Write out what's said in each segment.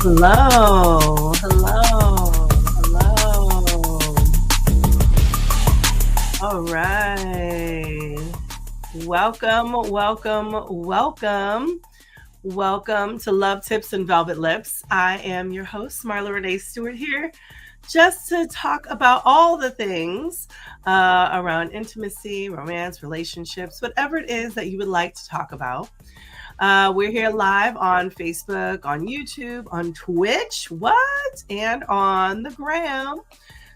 Hello, hello, hello. All right. Welcome to Love Tips and Velvet Lips. I am your host, Marla Renee Stewart, here just to talk about all the things around intimacy, romance, relationships, whatever it is that you would like to talk about. We're here live on Facebook, on YouTube, on Twitch, and on the gram.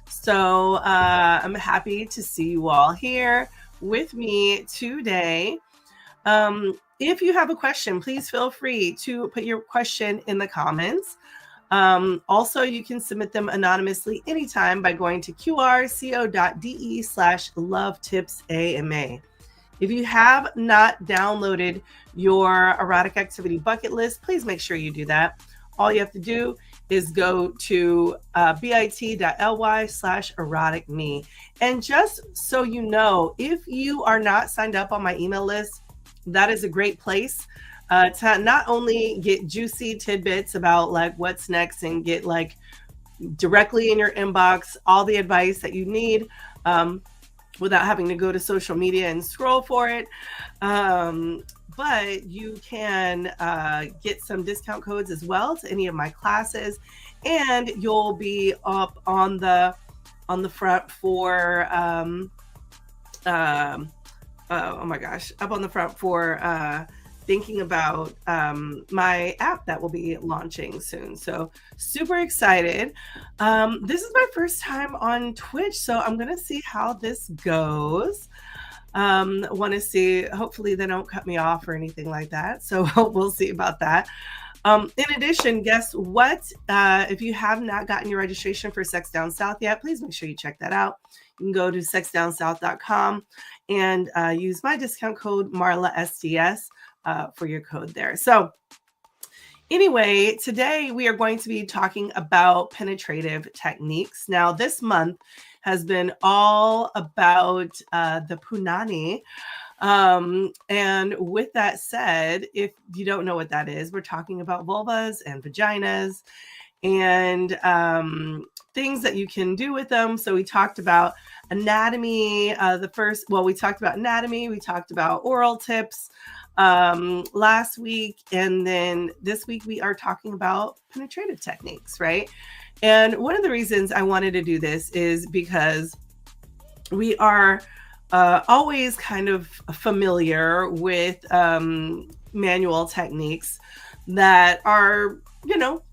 So I'm happy to see you all here with me today. If you have a question, please feel free to put your question in the comments. Also, you can submit them anonymously anytime by going to qrco.de/lovetipsama. If you have not downloaded your erotic activity bucket list, please make sure you do that. All you have to do is go to bit.ly/eroticme. And just so you know, if you are not signed up on my email list, that is a great place to not only get juicy tidbits about like what's next and get like directly in your inbox all the advice that you need, without having to go to social media and scroll for it. But you can get some discount codes as well to any of my classes, and you'll be up on the front for up on the front for thinking about my app that will be launching soon. So super excited. This is my first time on Twitch, so I'm gonna see how this goes. Want to see, hopefully they don't cut me off or anything like that. So we'll see about that. In addition, guess what? If you have not gotten your registration for Sex Down South yet, please make sure you check that out. You can go to sexdownsouth.com and use my discount code MarlaSDS for your code there. So anyway, today we are going to be talking about penetrative techniques. Now, this month has been all about the punani. And with that said, if you don't know what that is, we're talking about vulvas and vaginas and things that you can do with them. So we talked about anatomy. We talked about anatomy. We talked about oral tips last week. And then this week we are talking about penetrative techniques, right? And one of the reasons I wanted to do this is because we are always kind of familiar with manual techniques that are,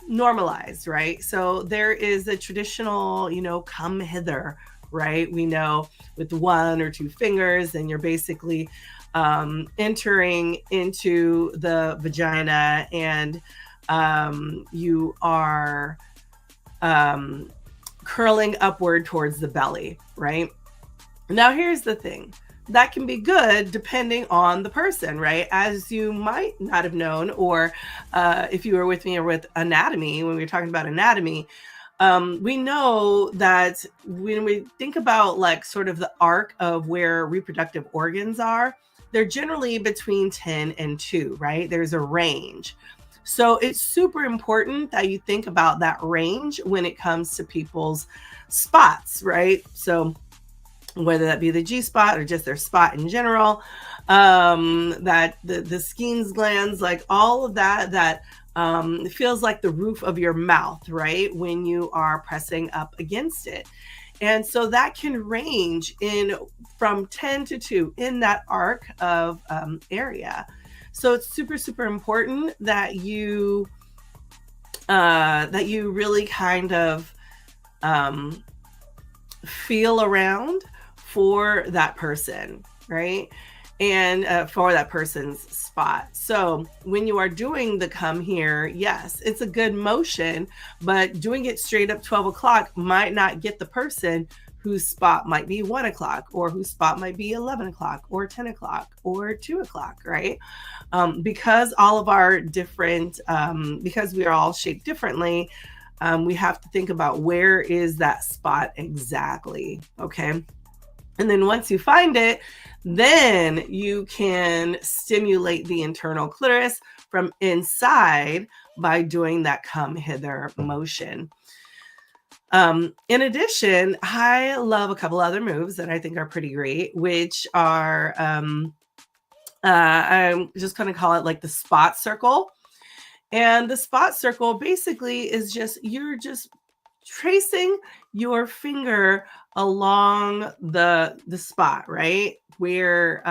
normalized, right? So there is a traditional, come hither, right? We know with one or two fingers, and you're basically entering into the vagina, and you are curling upward towards the belly, right? Now, here's the thing. That can be good depending on the person, right? As you might not have known, or if you were with me or with anatomy, when we were talking about anatomy, we know that when we think about like sort of the arc of where reproductive organs are, they're generally between 10 and 2, right? There's a range. So it's super important that you think about that range when it comes to people's spots, right? So whether that be the G spot or just their spot in general, that the Skene's glands, like all of that feels like the roof of your mouth, right? When you are pressing up against it. And so that can range from 10 to 2 in that arc of area. So it's super, super important that you really kind of feel around for that person, right? And for that person's spot. So when you are doing the come here, yes, it's a good motion, but doing it straight up 12 o'clock might not get the person whose spot might be 1 o'clock, or whose spot might be 11 o'clock or 10 o'clock or 2 o'clock, right? Because all of our different, because we are all shaped differently, we have to think about where is that spot exactly, okay? And then once you find it, then you can stimulate the internal clitoris from inside by doing that come hither motion. In addition, I love a couple other moves that I think are pretty great, which are, I'm just going to call it like the spot circle. And the spot circle basically is just, you're just tracing your finger along the spot, right? Where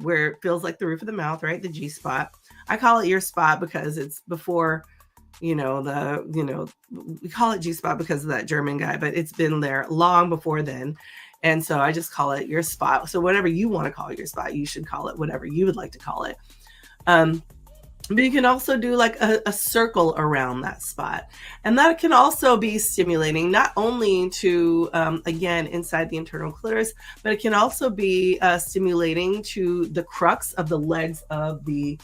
where it feels like the roof of the mouth, right? The G spot. I call it your spot because it's before, we call it G spot because of that German guy, but it's been there long before then. And so I just call it your spot. So whatever you want to call your spot, you should call it whatever you would like to call it. But you can also do like a circle around that spot. And that can also be stimulating, not only to, again, inside the internal clitoris, but it can also be stimulating to the crux of the legs of the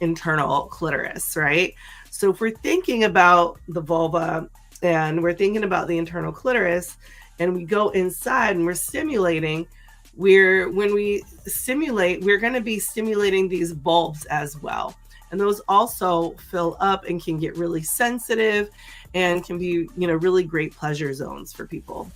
internal clitoris, right? So if we're thinking about the vulva and we're thinking about the internal clitoris and we go inside and we're stimulating, when we stimulate, we're going to be stimulating these bulbs as well. And those also fill up and can get really sensitive and can be, really great pleasure zones for people.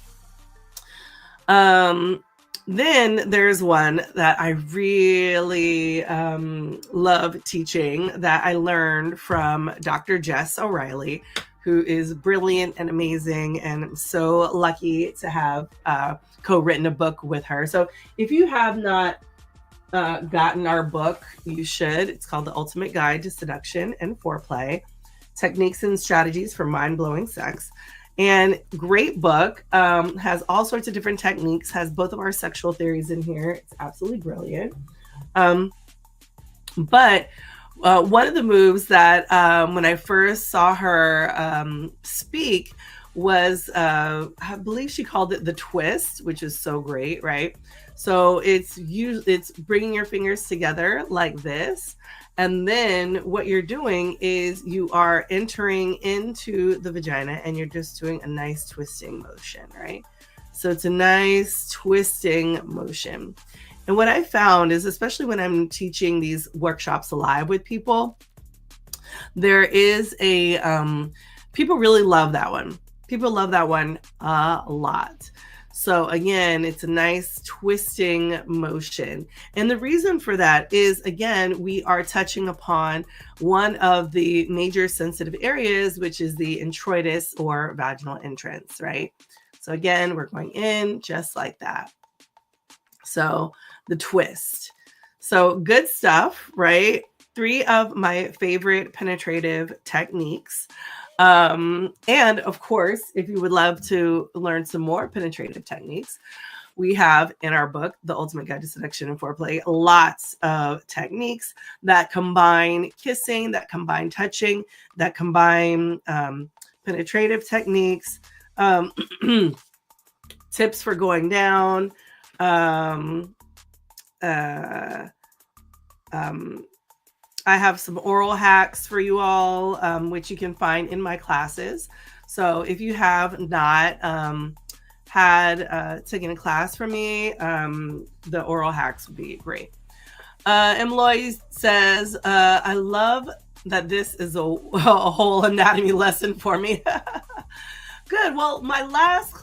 Then there's one that I really love teaching that I learned from Dr. Jess O'Reilly, who is brilliant and amazing, and I'm so lucky to have co-written a book with her. So if you have not gotten our book, you should. It's called The Ultimate Guide to Seduction and Foreplay, Techniques and Strategies for Mind-Blowing Sex. And great book, has all sorts of different techniques, has both of our sexual theories in here. It's absolutely brilliant. But one of the moves that when I first saw her speak was, I believe she called it the twist, which is so great, right? So it's bringing your fingers together like this. And then what you're doing is you are entering into the vagina and you're just doing a nice twisting motion, right? So it's a nice twisting motion. And what I found is, especially when I'm teaching these workshops live with people, there is people really love that one. People love that one a lot. So again, it's a nice twisting motion. And the reason for that is, again, we are touching upon one of the major sensitive areas, which is the introitus or vaginal entrance, right? So again, we're going in just like that. So the twist. So good stuff, right? 3 of my favorite penetrative techniques. And of course, if you would love to learn some more penetrative techniques, we have in our book, The Ultimate Guide to Seduction and Foreplay, lots of techniques that combine kissing, that combine touching, that combine penetrative techniques, tips for going down, I have some oral hacks for you all, which you can find in my classes. So if you have not taken a class from me, the oral hacks would be great. Emloy says, I love that this is a whole anatomy lesson for me. Good. Well, my last,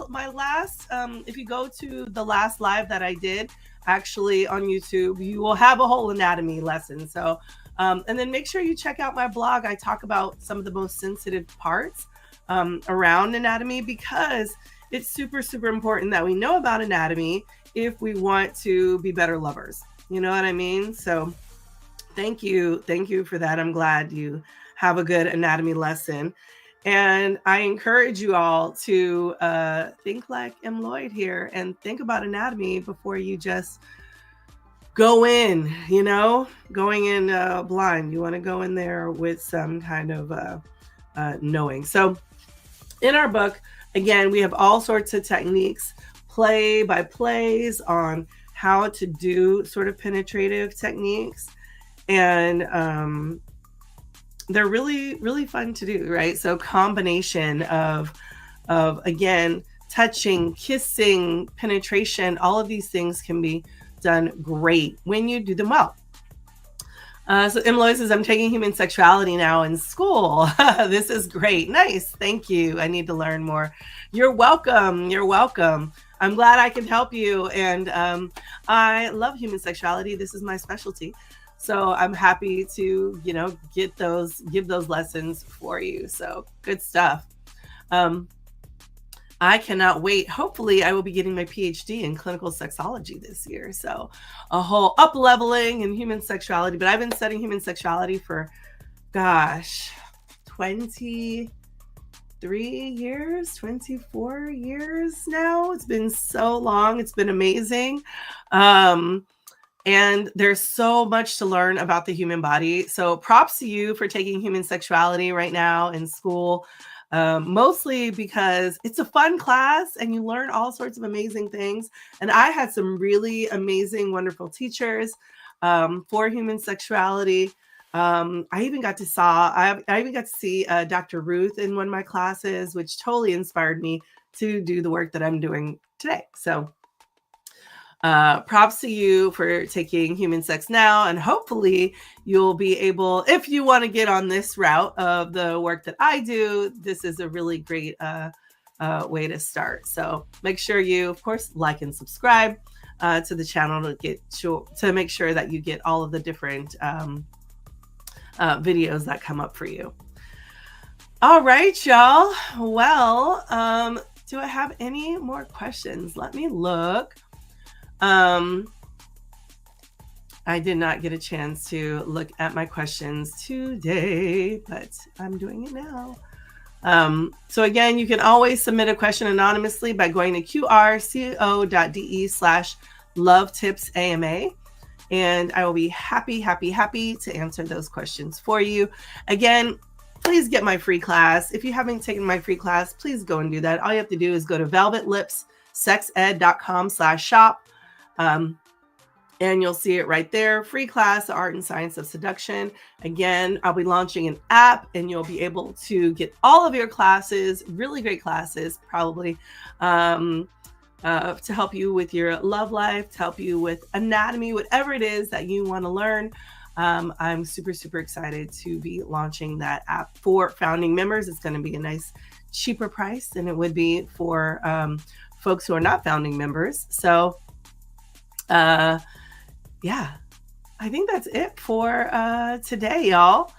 if you go to the last live that I did, actually on YouTube, you will have a whole anatomy lesson. So, and then make sure you check out my blog. I talk about some of the most sensitive parts around anatomy, because it's super, super important that we know about anatomy if we want to be better lovers. You know what I mean? So thank you. Thank you for that. I'm glad you have a good anatomy lesson. And I encourage you all to think like M. Lloyd here and think about anatomy before you just go in, going in blind. You want to go in there with some kind of knowing. So in our book, again, we have all sorts of techniques, play by plays on how to do sort of penetrative techniques. And they're really, really fun to do, right? So combination of again, touching, kissing, penetration, all of these things can be done great when you do them well. So Emily says, I'm taking human sexuality now in school. This is great. Nice. Thank you. I need to learn more. You're welcome. You're welcome. I'm glad I can help you. And I love human sexuality. This is my specialty. So I'm happy to, give those lessons for you. So good stuff. I cannot wait. Hopefully, I will be getting my PhD in clinical sexology this year. So a whole up leveling in human sexuality. But I've been studying human sexuality for, 23 years, 24 years now. It's been so long. It's been amazing. And there's so much to learn about the human body. So props to you for taking human sexuality right now in school. Mostly because it's a fun class and you learn all sorts of amazing things. And I had some really amazing, wonderful teachers for human sexuality. I even got to see Dr. Ruth in one of my classes, which totally inspired me to do the work that I'm doing today. So props to you for taking human sex now, and hopefully you'll be able, if you want to get on this route of the work that I do, this is a really great way to start. So make sure you, of course, like and subscribe to the channel to make sure that you get all of the different videos that come up for you. All right, y'all. Well, do I have any more questions? Let me look. I did not get a chance to look at my questions today, but I'm doing it now. So again, you can always submit a question anonymously by going to qrco.de/lovetipsama. And I will be happy to answer those questions for you. Again, please get my free class. If you haven't taken my free class, please go and do that. All you have to do is go to velvetlipssexed.com/shop. And you'll see it right there. Free class, The Art and Science of Seduction. Again, I'll be launching an app and you'll be able to get all of your classes, really great classes, probably, to help you with your love life, to help you with anatomy, whatever it is that you want to learn. I'm super excited to be launching that app for founding members. It's going to be a nice, cheaper price than it would be for folks who are not founding members. So, yeah, I think that's it for today, y'all.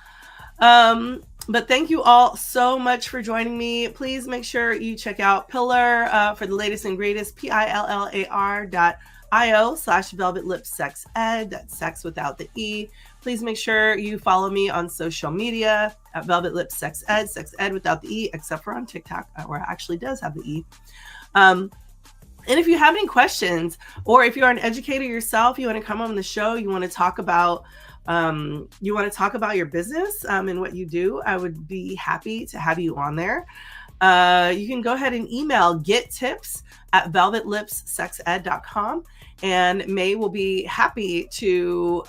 But thank you all so much for joining me. Please make sure you check out Pillar for the latest and greatest, pillar.io/velvetlipssexed. That's sex without the E. Please make sure you follow me on social media at velvetlipssexed, sex ed without the E, except for on TikTok, where it actually does have the E. And if you have any questions, or if you're an educator yourself, you want to come on the show, you want to talk about your business and what you do, I would be happy to have you on there. You can go ahead and email gettips@velvetlipssexed.com, and May will be happy to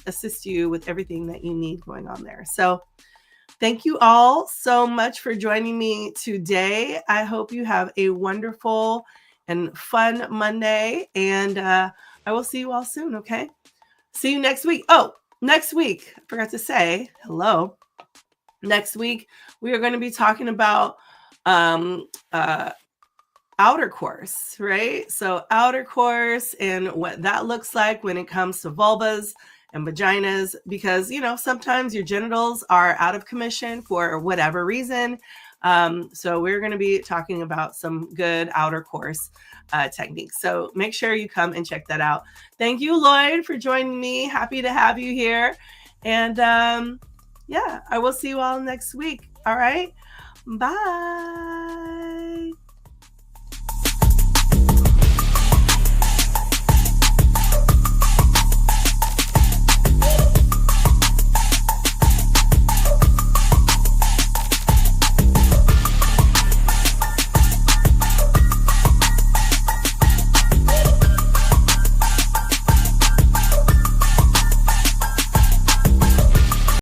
assist you with everything that you need going on there. So thank you all so much for joining me today. I hope you have a wonderful and fun Monday, and I will see you all soon, okay? See you next week. Oh, next week, I forgot to say hello. Next week, we are going to be talking about outer course, right? So outer course and what that looks like when it comes to vulvas and vaginas, because, sometimes your genitals are out of commission for whatever reason. So we're going to be talking about some good outer course techniques. So make sure you come and check that out. Thank you, Lloyd, for joining me. Happy to have you here. And yeah, I will see you all next week. All right. Bye.